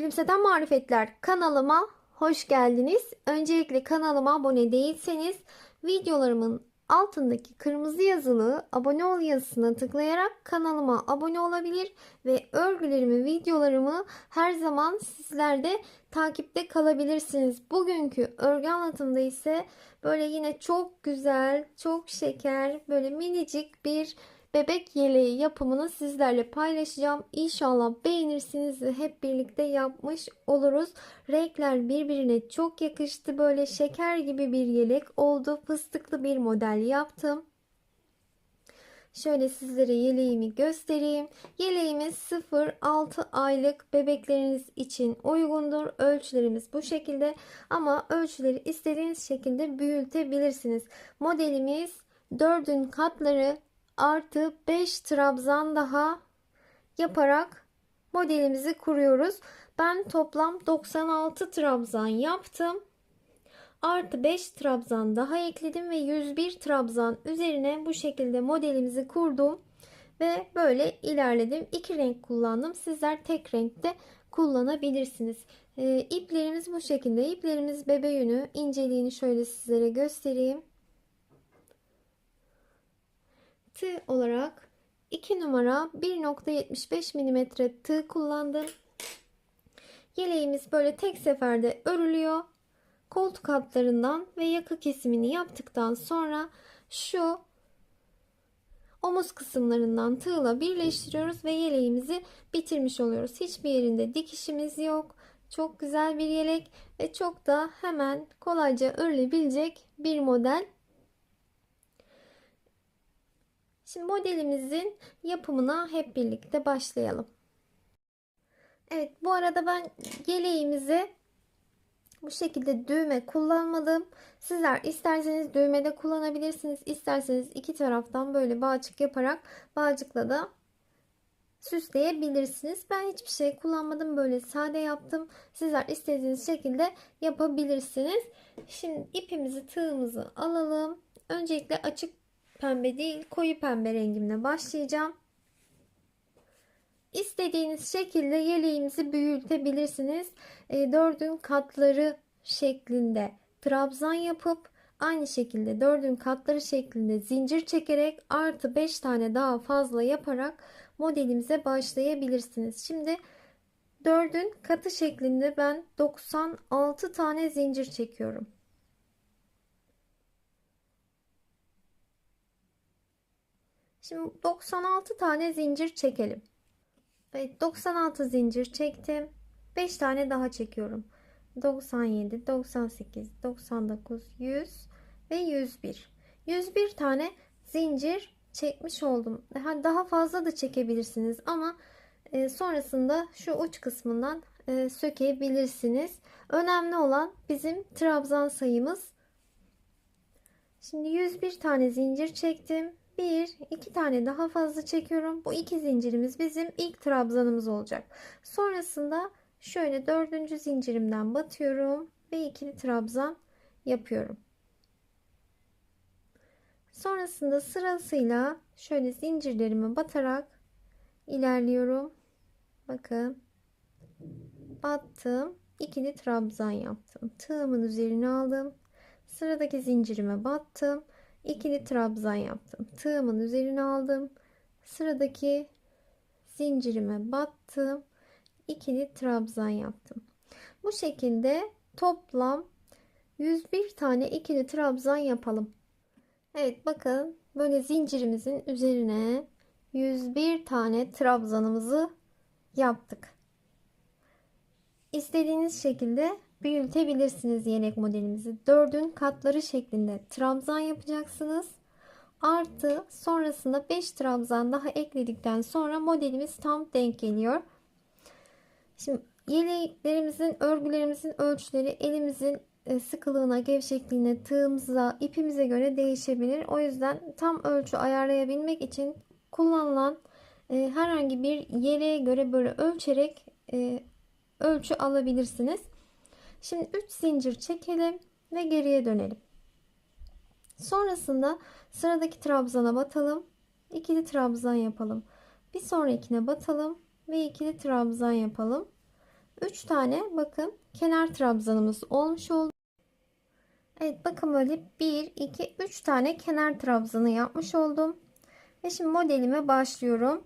Gülümseten Marifetler kanalıma hoş geldiniz. Öncelikle kanalıma abone değilseniz videolarımın altındaki kırmızı yazılı abone ol yazısına tıklayarak kanalıma abone olabilir ve örgülerimi, videolarımı her zaman sizlerde takipte kalabilirsiniz. Bugünkü örgü anlatımda ise böyle yine çok güzel, çok şeker, böyle minicik bir bebek yeleği yapımını sizlerle paylaşacağım. İnşallah beğenirsiniz ve hep birlikte yapmış oluruz. Renkler birbirine çok yakıştı. Böyle şeker gibi bir yelek oldu. Fıstıklı bir model yaptım. Şöyle sizlere yeleğimi göstereyim. Yeleğimiz 0-6 aylık bebekleriniz için uygundur. Ölçülerimiz bu şekilde ama ölçüleri istediğiniz şekilde büyütebilirsiniz. Modelimiz 4'ün katları artı 5 trabzan daha yaparak modelimizi kuruyoruz. Ben toplam 96 trabzan yaptım. Artı 5 trabzan daha ekledim ve 101 trabzan üzerine bu şekilde modelimizi kurdum. Ve böyle ilerledim. İki renk kullandım. Sizler tek renkte kullanabilirsiniz. İplerimiz bu şekilde. İplerimiz bebe yünü. İnceliğini şöyle sizlere göstereyim. Tığ olarak 2 numara 1.75 mm tığ kullandım. Yeleğimiz böyle tek seferde örülüyor. Koltuk altlarından ve yaka kesimini yaptıktan sonra şu omuz kısımlarından tığla birleştiriyoruz ve yeleğimizi bitirmiş oluyoruz. Hiçbir yerinde dikişimiz yok. Çok güzel bir yelek ve çok da hemen kolayca örülebilecek bir model. Şimdi modelimizin yapımına hep birlikte başlayalım. Evet, bu arada ben yeleğimizi bu şekilde düğme kullanmadım. Sizler isterseniz düğme de kullanabilirsiniz. İsterseniz iki taraftan böyle bağcık yaparak bağcıkla da süsleyebilirsiniz. Ben hiçbir şey kullanmadım. Böyle sade yaptım. Sizler istediğiniz şekilde yapabilirsiniz. Şimdi ipimizi, tığımızı alalım. Öncelikle açık pembe değil, koyu pembe rengimle başlayacağım. İstediğiniz şekilde yeleğimizi büyütebilirsiniz. 4'ün katları şeklinde trabzan yapıp aynı şekilde 4'ün katları şeklinde zincir çekerek artı 5 tane daha fazla yaparak modelimize başlayabilirsiniz. Şimdi 4'ün katı şeklinde ben 96 tane zincir çekiyorum. Şimdi 96 tane zincir çekelim. Evet, 96 zincir çektim. 5 tane daha çekiyorum. 97, 98, 99, 100 ve 101. 101 tane zincir çekmiş oldum. Daha fazla da çekebilirsiniz ama sonrasında şu uç kısmından sökebilirsiniz. Önemli olan bizim trabzan sayımız. Şimdi 101 tane zincir çektim. İki tane daha fazla çekiyorum. Bu iki zincirimiz bizim ilk trabzanımız olacak. Sonrasında şöyle dördüncü zincirimden batıyorum ve ikili trabzan yapıyorum. Sonrasında sırasıyla şöyle zincirlerimi batarak ilerliyorum. Bakın, battım, ikili trabzan yaptım. Tığımın üzerine aldım. Sıradaki zincirime battım. İkili trabzan yaptım. Tığımın üzerine aldım. Sıradaki zincirime battım. İkili trabzan yaptım. Bu şekilde toplam 101 tane ikili trabzan yapalım. Evet, bakın böyle zincirimizin üzerine 101 tane trabzanımızı yaptık. İstediğiniz şekilde büyütebilirsiniz yelek modelimizi. 4'ün katları şeklinde trabzan yapacaksınız. Artı sonrasında 5 trabzan daha ekledikten sonra modelimiz tam denk geliyor. Şimdi yeleklerimizin, örgülerimizin ölçüleri elimizin sıkılığına, gevşekliğine, tığımıza, ipimize göre değişebilir. O yüzden tam ölçü ayarlayabilmek için kullanılan herhangi bir yeleğe göre böyle ölçerek ölçü alabilirsiniz. Şimdi 3 zincir çekelim ve geriye dönelim. Sonrasında sıradaki trabzana batalım. İkili trabzan yapalım. Bir sonrakine batalım ve ikili trabzan yapalım. 3 tane bakın kenar trabzanımız olmuş oldu. Evet bakın böyle 1, 2, 3 tane kenar trabzanı yapmış oldum. Ve şimdi modelime başlıyorum.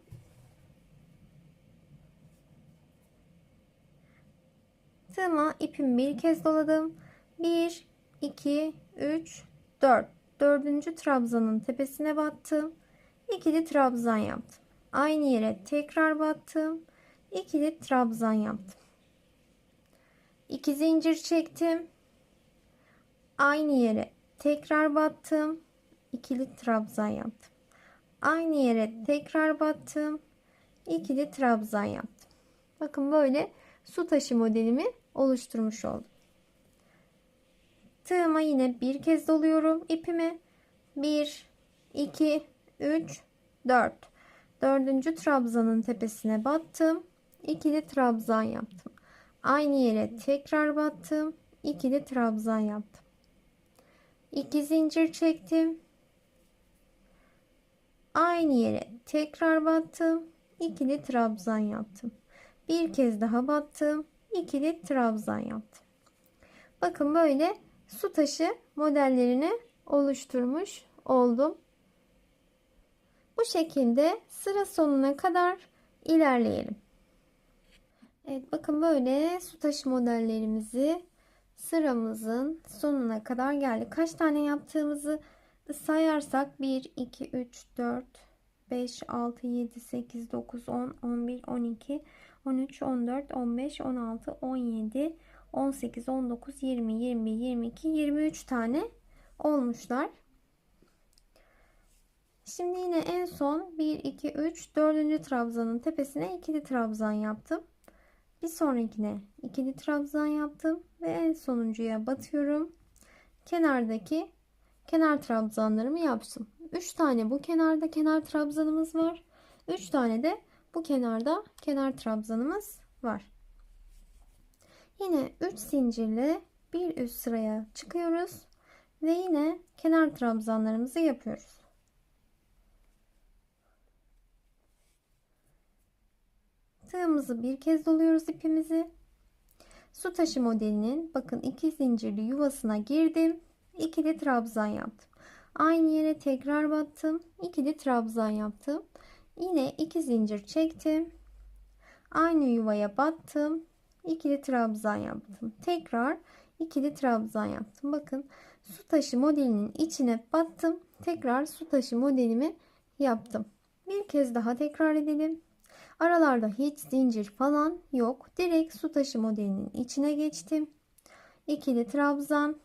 Tığıma ipimi bir kez doladım. 1, 2, 3, 4. Dördüncü trabzanın tepesine battım. İkili trabzan yaptım. Aynı yere tekrar battım. İkili trabzan yaptım. 2 zincir çektim. Aynı yere tekrar battım. İkili trabzan yaptım. Aynı yere tekrar battım. İkili trabzan yaptım. Bakın böyle su taşı modelimi oluşturmuş oldum. Tığıma yine bir kez doluyorum ipimi. 1, 2, 3, 4. Dördüncü trabzanın tepesine battım. İkili trabzan yaptım. Aynı yere tekrar battım. İkili trabzan yaptım. 2 zincir çektim. Aynı yere tekrar battım. İkili trabzan yaptım. Bir kez daha battım. İkili trabzan yaptım. Bakın böyle su taşı modellerini oluşturmuş oldum. Bu şekilde sıra sonuna kadar ilerleyelim. Evet bakın böyle su taşı modellerimizi sıramızın sonuna kadar geldik. Kaç tane yaptığımızı sayarsak 1, 2, 3, 4, 5, 6, 7, 8, 9, 10, 11, 12, 13, 14, 15, 16, 17, 18, 19, 20, 21, 22, 23 tane olmuşlar. Şimdi yine en son 1, 2, 3, 4. trabzanın tepesine ikili trabzan yaptım. Bir sonrakine ikili trabzan yaptım ve en sonuncuya batıyorum. Kenardaki kenar trabzanlarımı yaptım. 3 tane bu kenarda kenar trabzanımız var. 3 tane de bu kenarda kenar trabzanımız var. Yine 3 zincirle bir üst sıraya çıkıyoruz ve yine kenar trabzanlarımızı yapıyoruz. Tığımızı bir kez doluyoruz ipimizi. Su taşı modelinin bakın 2 zincirli yuvasına girdim. İkili trabzan yaptım. Aynı yere tekrar battım. İkili trabzan yaptım. Yine 2 zincir çektim. Aynı yuvaya battım. İkili trabzan yaptım. Tekrar ikili trabzan yaptım. Bakın su taşı modelinin içine battım. Tekrar su taşı modelimi yaptım. Bir kez daha tekrar edelim. Aralarda hiç zincir falan yok. Direkt su taşı modelinin içine geçtim. İkili trabzan.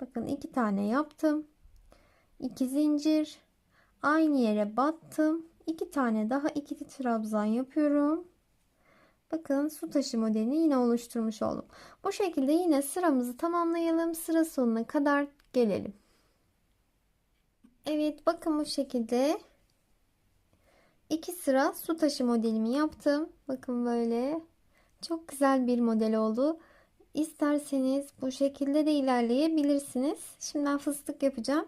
Bakın 2 tane yaptım. 2 zincir. Aynı yere battım. 2 tane daha ikili trabzan yapıyorum. Bakın su taşı modelini yine oluşturmuş oldum. Bu şekilde yine sıramızı tamamlayalım. Sıra sonuna kadar gelelim. Evet bakın bu şekilde 2 sıra su taşı modelimi yaptım. Bakın böyle çok güzel bir model oldu. İsterseniz bu şekilde de ilerleyebilirsiniz. Şimdiden fıstık yapacağım.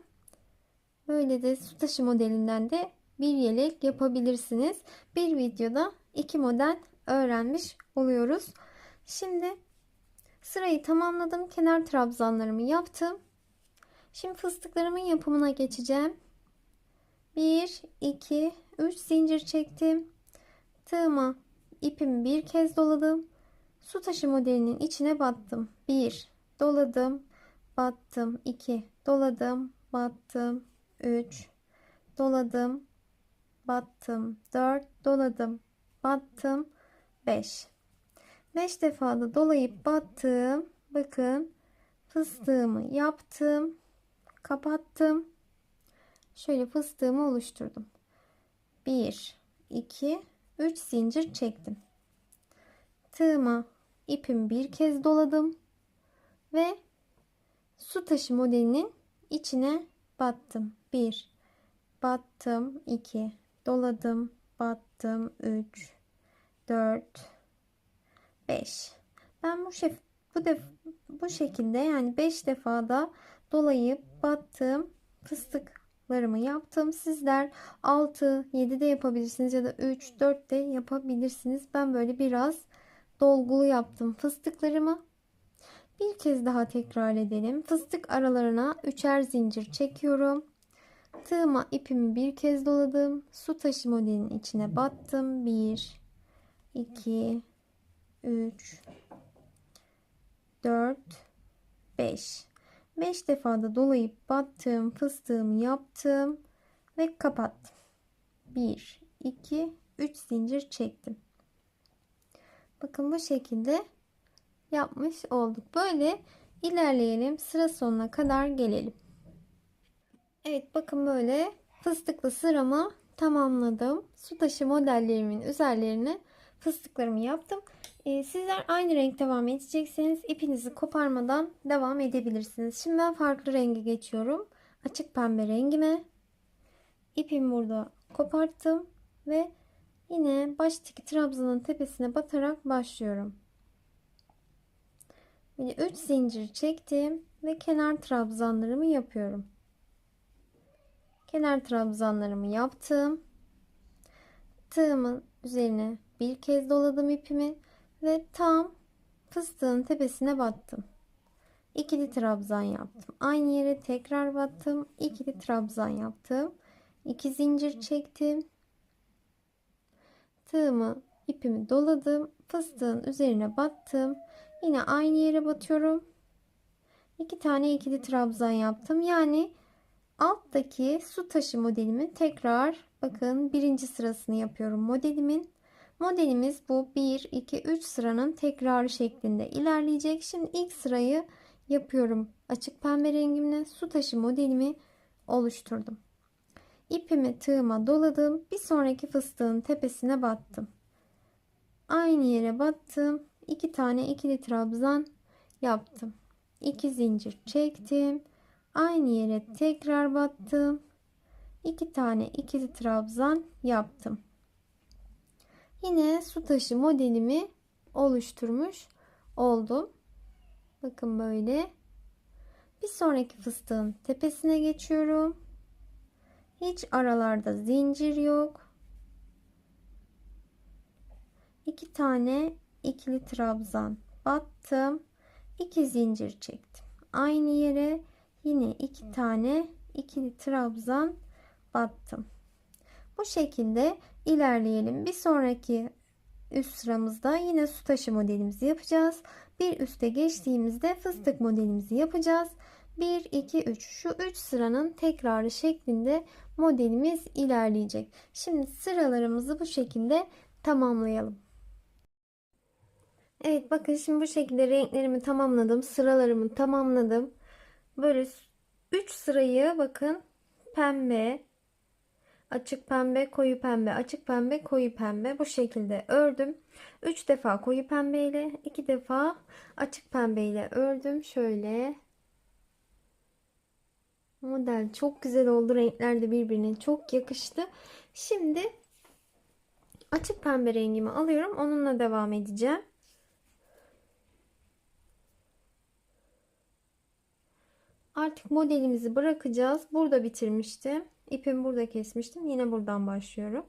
Böyle de su taşı modelinden de bir yelek yapabilirsiniz. Bir videoda 2 model öğrenmiş oluyoruz. Şimdi sırayı tamamladım. Kenar trabzanlarımı yaptım. Şimdi fıstıklarımın yapımına geçeceğim. 1, 2, 3 zincir çektim. Tığıma ipimi bir kez doladım. Su taşı modelinin içine battım. 1 doladım, battım. 2 doladım, battım. 3 doladım, battım. 4 doladım, battım. 5 defa da dolayıp battım. Bakın fıstığımı yaptım, kapattım. Şöyle fıstığımı oluşturdum. 1 2 3 zincir çektim. Tığıma ipimi bir kez doladım ve su taşı modelinin içine battım. 1 battım, 2 doladım, battım, 3 4 5. Ben bu şekilde yani 5 defa da dolayıp battığım fıstıklarımı yaptım. Sizler 6 7 de yapabilirsiniz ya da 3 4 de yapabilirsiniz. Ben böyle biraz dolgulu yaptım fıstıklarımı. Bir kez daha tekrar edelim. Fıstık aralarına üçer zincir çekiyorum. Tığıma ipimi bir kez doladım. Su taşı modelinin içine battım. 1, 2, 3, 4, 5. 5 defa da dolayıp battım. Fıstığımı yaptım ve kapattım. 1, 2, 3 zincir çektim. Bakın bu şekilde yapmış olduk. Böyle ilerleyelim. Sıra sonuna kadar gelelim. Evet, bakın böyle fıstıklı sıramı tamamladım. Su taşı modellerimin üzerlerine fıstıklarımı yaptım. Sizler aynı renk devam edecekseniz ipinizi koparmadan devam edebilirsiniz. Şimdi ben farklı renge geçiyorum. Açık pembe rengime ipimi burada koparttım ve yine baştaki trabzanın tepesine batarak başlıyorum. 3 zincir çektim ve kenar trabzanlarımı yapıyorum. Kenar trabzanlarımı yaptım. Tığımın üzerine bir kez doladım ipimi ve tam fıstığın tepesine battım. İkili trabzan yaptım. Aynı yere tekrar battım. İkili trabzan yaptım. 2 zincir çektim. Tığımı ipimi doladım. Fıstığın üzerine battım. Yine aynı yere batıyorum. 2 tane ikili trabzan yaptım. Yani alttaki su taşı modelimi tekrar bakın birinci sırasını yapıyorum modelimin. Modelimiz bu 1, 2, 3 sıranın tekrarı şeklinde ilerleyecek. Şimdi ilk sırayı yapıyorum. Açık pembe rengimle su taşı modelimi oluşturdum. İpimi tığıma doladım. Bir sonraki fıstığın tepesine battım. Aynı yere battım. 2 tane ikili trabzan yaptım. 2 zincir çektim. Aynı yere tekrar battım. 2 tane ikili trabzan yaptım. Yine su taşı modelimi oluşturmuş oldum. Bakın böyle. Bir sonraki fıstığın tepesine geçiyorum. Hiç aralarda zincir yok. 2 tane ikili trabzan battım. 2 zincir çektim. Aynı yere yine 2 tane ikili trabzan battım. Bu şekilde ilerleyelim. Bir sonraki üst sıramızda yine su taşı modelimizi yapacağız. Bir üste geçtiğimizde fıstık modelimizi yapacağız. 1, 2, 3. Şu 3 sıranın tekrarı şeklinde modelimiz ilerleyecek. Şimdi sıralarımızı bu şekilde tamamlayalım. Evet, bakın şimdi bu şekilde renklerimi tamamladım. Sıralarımı tamamladım. Böyle 3 sırayı bakın pembe, açık pembe, koyu pembe, açık pembe, koyu pembe bu şekilde ördüm. 3 defa koyu pembe ile 2 defa açık pembe ile ördüm. Şöyle model çok güzel oldu. Renkler de birbirine çok yakıştı. Şimdi açık pembe rengimi alıyorum. Onunla devam edeceğim. Artık modelimizi bırakacağız. Burada bitirmiştim. İpimi burada kesmiştim. Yine buradan başlıyorum.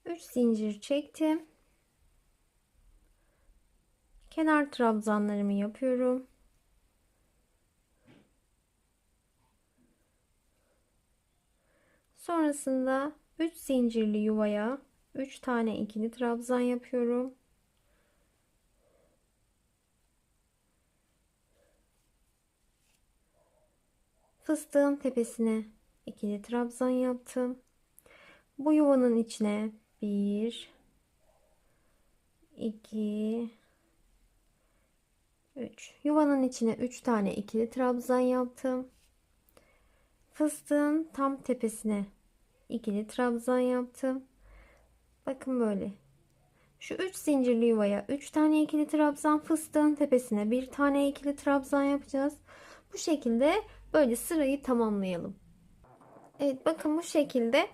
Üç zincir çektim. Kenar trabzanlarımı yapıyorum. Sonrasında 3 zincirli yuvaya 3 tane ikili trabzan yapıyorum. Fıstığın tepesine ikili trabzan yaptım. Bu yuvanın içine 1, 2, 3. Yuvanın içine 3 tane ikili trabzan yaptım. Fıstığın tam tepesine ikili trabzan yaptım. Bakın böyle. Şu 3 zincirli yuvaya 3 tane ikili trabzan, fıstığın tepesine bir tane ikili trabzan yapacağız. Bu şekilde böyle sırayı tamamlayalım. Evet, bakın bu şekilde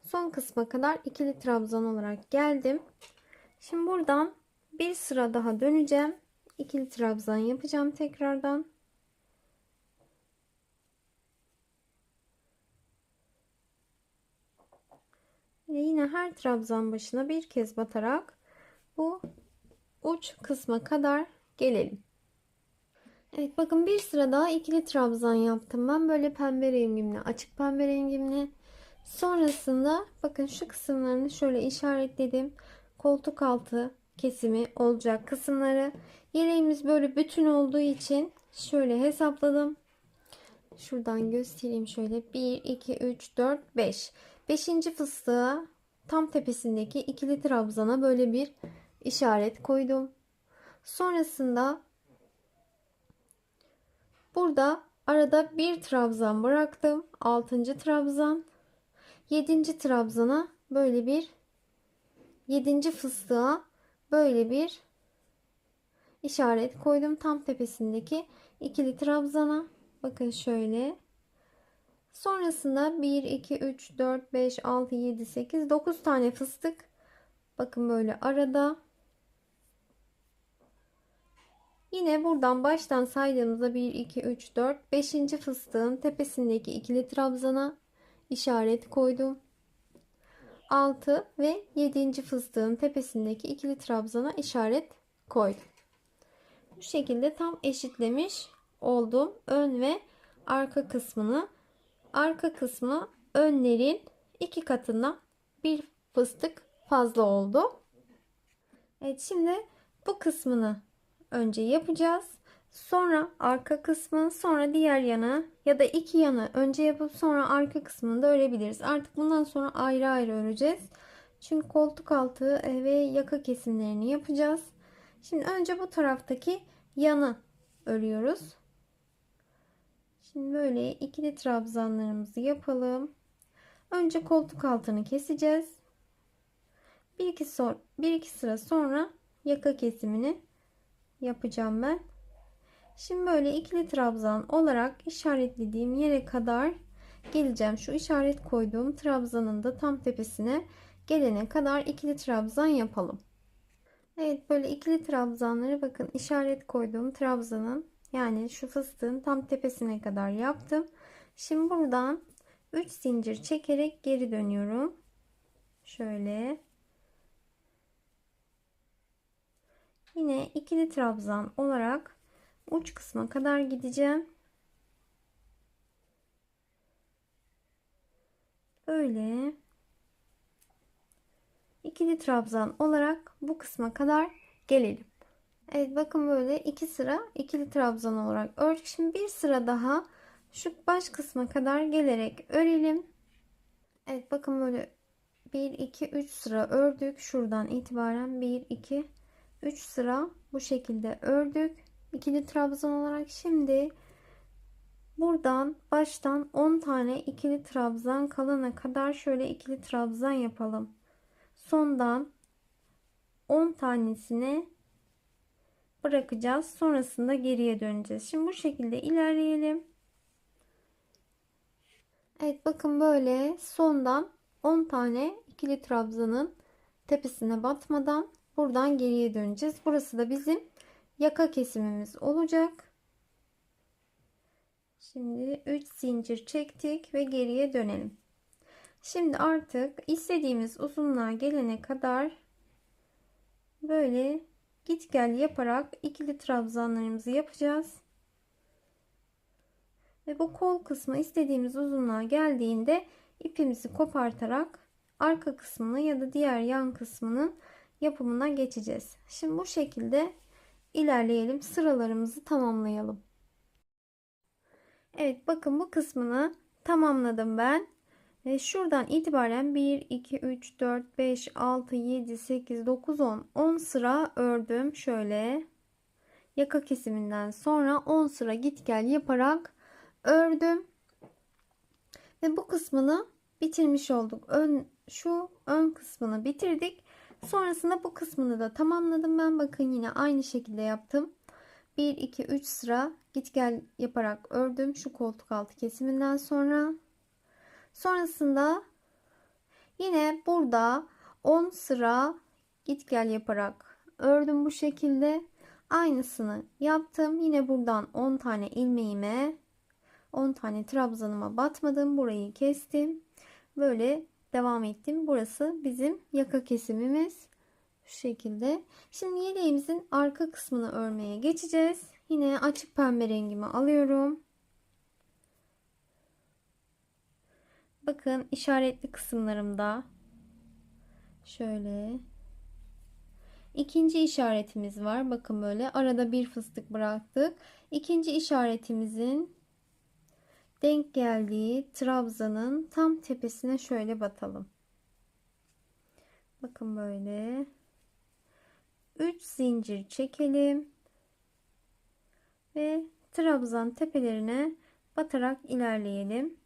son kısma kadar ikili trabzan olarak geldim. Şimdi buradan bir sıra daha döneceğim. İkili trabzan yapacağım tekrardan. Yine her trabzan başına bir kez batarak bu uç kısma kadar gelelim. Evet, bakın bir sıra daha ikili trabzan yaptım ben böyle pembe rengimle, açık pembe rengimle. Sonrasında bakın şu kısımlarını şöyle işaretledim. Koltuk altı kesimi olacak kısımları. Yeleğimiz böyle bütün olduğu için şöyle hesapladım. Şuradan göstereyim şöyle. 1, 2, 3, 4, 5. Beşinci fıstığa tam tepesindeki ikili trabzana böyle bir işaret koydum. Sonrasında burada arada bir trabzan bıraktım. 6. trabzan. 7. trabzana böyle bir 7. fıstığa böyle bir işaret koydum. Tam tepesindeki ikili trabzana. Bakın şöyle. Sonrasında 1, 2, 3, 4, 5, 6, 7, 8, 9 tane fıstık. Bakın böyle arada. Yine buradan baştan saydığımızda 1, 2, 3, 4, 5. fıstığın tepesindeki ikili trabzana işaret koydum. 6 ve 7. fıstığın tepesindeki ikili trabzana işaret koydum. Bu şekilde tam eşitlemiş oldum ön ve arka kısmını. Arka kısmı önlerin 2 katından bir fıstık fazla oldu. Evet, şimdi bu kısmını önce yapacağız. Sonra arka kısmı, sonra diğer yanı ya da iki yanı önce yapıp sonra arka kısmını da örebiliriz. Artık bundan sonra ayrı ayrı öreceğiz. Çünkü koltuk altı ve yaka kesimlerini yapacağız. Şimdi önce bu taraftaki yanı örüyoruz. Şimdi böyle ikili trabzanlarımızı yapalım. Önce koltuk altını keseceğiz. Bir iki sıra sonra yaka kesimini yapacağım ben. Şimdi böyle ikili trabzan olarak işaretlediğim yere kadar geleceğim. Şu işaret koyduğum trabzanın da tam tepesine gelene kadar ikili trabzan yapalım. Evet, böyle ikili trabzanları bakın işaret koyduğum trabzanın yani şu fıstığın tam tepesine kadar yaptım. Şimdi buradan 3 zincir çekerek geri dönüyorum. Şöyle. Yine ikili trabzan olarak uç kısma kadar gideceğim. Böyle ikili trabzan olarak bu kısma kadar gelelim. Evet, bakın böyle iki sıra ikili trabzan olarak ördük. Şimdi bir sıra daha şu baş kısma kadar gelerek örelim. Evet, bakın böyle 1 2 3 sıra ördük. Şuradan itibaren 1 2 3 sıra bu şekilde ördük. İkili trabzan olarak şimdi buradan baştan 10 tane ikili trabzan kalana kadar şöyle ikili trabzan yapalım. Sondan 10 tanesini bırakacağız. Sonrasında geriye döneceğiz. Şimdi bu şekilde ilerleyelim. Evet, bakın böyle sondan 10 tane ikili trabzanın tepesine batmadan buradan geriye döneceğiz. Burası da bizim yaka kesimimiz olacak. Şimdi 3 zincir çektik ve geriye dönelim. Şimdi artık istediğimiz uzunluğa gelene kadar böyle git gel yaparak ikili trabzanlarımızı yapacağız. Ve bu kol kısmı istediğimiz uzunluğa geldiğinde ipimizi kopartarak arka kısmını ya da diğer yan kısmının yapımına geçeceğiz. Şimdi bu şekilde ilerleyelim. Sıralarımızı tamamlayalım. Evet, bakın bu kısmını tamamladım ben. Ve şuradan itibaren 1, 2, 3, 4, 5, 6, 7, 8, 9, 10. 10 sıra ördüm. Şöyle yaka kesiminden sonra 10 sıra git gel yaparak ördüm. Ve bu kısmını bitirmiş olduk. Şu ön kısmını bitirdik. Sonrasında bu kısmını da tamamladım ben. Bakın yine aynı şekilde yaptım. 1, 2, 3 sıra git gel yaparak ördüm. Şu koltuk altı kesiminden sonra. Sonrasında yine burada 10 sıra git gel yaparak ördüm bu şekilde. Aynısını yaptım. Yine buradan 10 tane ilmeğime 10 tane trabzanıma batmadım. Burayı kestim. Böyle devam ettim. Burası bizim yaka kesimimiz. Şu şekilde. Şimdi yeleğimizin arka kısmını örmeye geçeceğiz. Yine açık pembe rengimi alıyorum. Bakın işaretli kısımlarımda şöyle ikinci işaretimiz var. Bakın böyle arada bir fıstık bıraktık. İkinci işaretimizin denk geldiği trabzanın tam tepesine şöyle batalım. Bakın böyle 3 zincir çekelim ve trabzan tepelerine batarak ilerleyelim.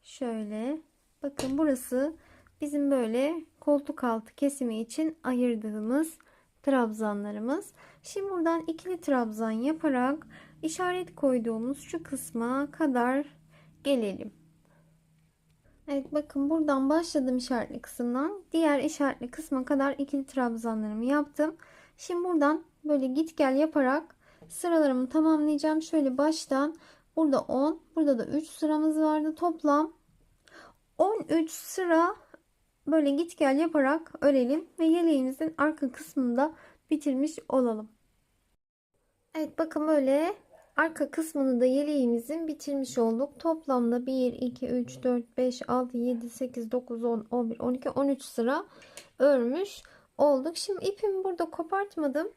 Şöyle bakın, burası bizim böyle koltuk altı kesimi için ayırdığımız trabzanlarımız. Şimdi buradan ikili trabzan yaparak işaret koyduğumuz şu kısma kadar gelelim. Evet, bakın buradan başladım işaretli kısımdan. Diğer işaretli kısma kadar ikili trabzanlarımı yaptım. Şimdi buradan böyle git gel yaparak sıralarımı tamamlayacağım. Şöyle baştan burada 10, burada da 3 sıramız vardı. Toplam 13 sıra böyle git gel yaparak örelim ve yeleğimizin arka kısmını da bitirmiş olalım. Evet, bakın böyle arka kısmını da yeleğimizin bitirmiş olduk. Toplamda 1, 2, 3, 4, 5, 6, 7, 8, 9, 10, 11, 12, 13 sıra örmüş olduk. Şimdi ipimi burada kopartmadım.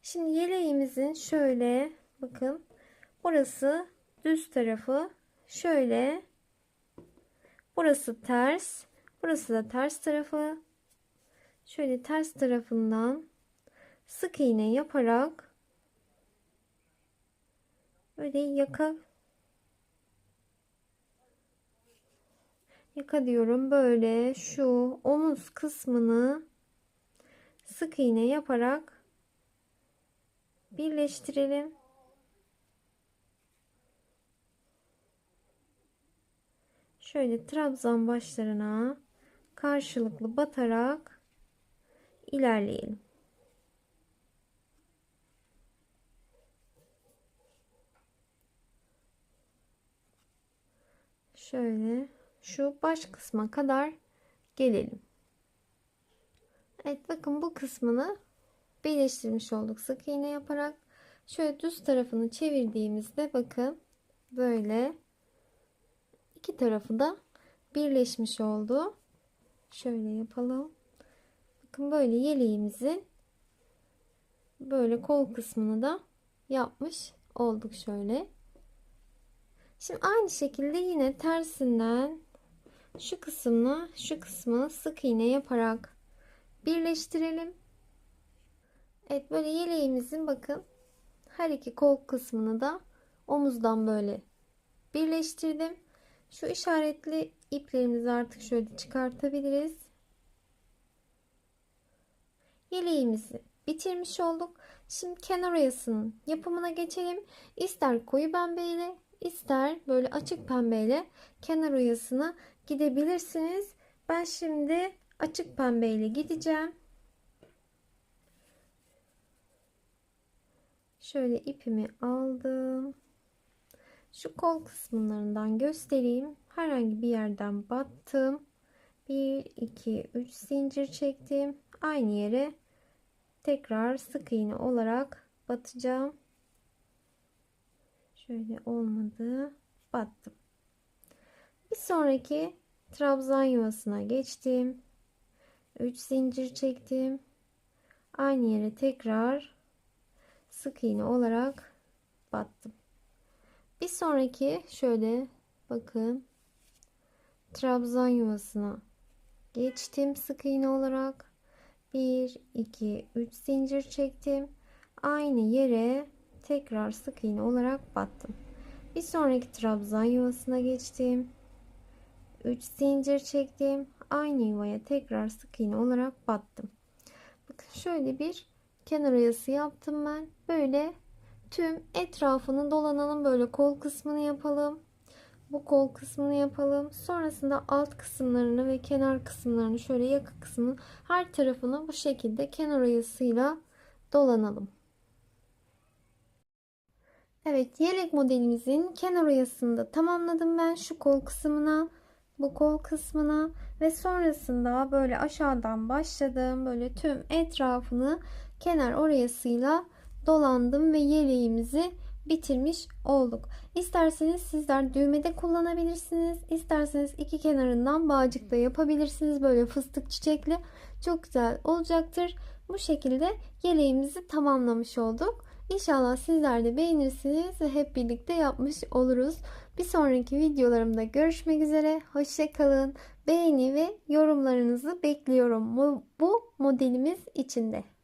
Şimdi yeleğimizin şöyle bakın, burası düz tarafı, şöyle burası ters, burası da ters tarafı. Şöyle ters tarafından sık iğne yaparak böyle yaka diyorum, böyle şu omuz kısmını sık iğne yaparak birleştirelim. Şöyle trabzan başlarına karşılıklı batarak ilerleyelim. Şöyle şu baş kısma kadar gelelim. Evet, bakın bu kısmını birleştirmiş olduk sık iğne yaparak. Şöyle düz tarafını çevirdiğimizde bakın böyle iki tarafı da birleşmiş oldu. Şöyle yapalım. Bakın böyle yeleğimizin böyle kol kısmını da yapmış olduk şöyle. Şimdi aynı şekilde yine tersinden şu kısmını şu kısmı sık iğne yaparak birleştirelim. Evet, böyle yeleğimizin bakın her iki kol kısmını da omuzdan böyle birleştirdim. Şu işaretli iplerimizi artık şöyle çıkartabiliriz. Yeleğimizi bitirmiş olduk. Şimdi kenar oyasının yapımına geçelim. İster koyu pembeyle ister böyle açık pembeyle kenar oyasına gidebilirsiniz. Ben şimdi açık pembeyle gideceğim. Şöyle ipimi aldım. Şu kol kısımlarından göstereyim. Herhangi bir yerden battım. 1, 2, 3 zincir çektim. Aynı yere tekrar sık iğne olarak batacağım. Şöyle olmadı. Battım. Bir sonraki trabzan yuvasına geçtim. 3 zincir çektim. Aynı yere tekrar sık iğne olarak battım. Bir sonraki şöyle bakın trabzan yuvasına geçtim sık iğne olarak. 1, 2, 3 zincir çektim. Aynı yere tekrar sık iğne olarak battım. Bir sonraki trabzan yuvasına geçtim. 3 zincir çektim. Aynı yuvaya tekrar sık iğne olarak battım. Bakın şöyle bir kenar oyası yaptım ben. Böyle tüm etrafını dolanalım. Böyle kol kısmını yapalım. Bu kol kısmını yapalım. Sonrasında alt kısımlarını ve kenar kısımlarını, şöyle yaka kısmının her tarafını bu şekilde kenar oyasıyla dolanalım. Evet, yelek modelimizin kenar oyasını da tamamladım ben şu kol kısmına, bu kol kısmına ve sonrasında böyle aşağıdan başladım. Böyle tüm etrafını kenar oyasıyla dolandım ve yeleğimizi bitirmiş olduk. İsterseniz sizler düğmede kullanabilirsiniz. İsterseniz iki kenarından bağcık da yapabilirsiniz. Böyle fıstık çiçekli çok güzel olacaktır. Bu şekilde yeleğimizi tamamlamış olduk. İnşallah sizler de beğenirsiniz ve hep birlikte yapmış oluruz. Bir sonraki videolarımda görüşmek üzere. Hoşça kalın. Beğeni ve yorumlarınızı bekliyorum bu modelimiz içinde.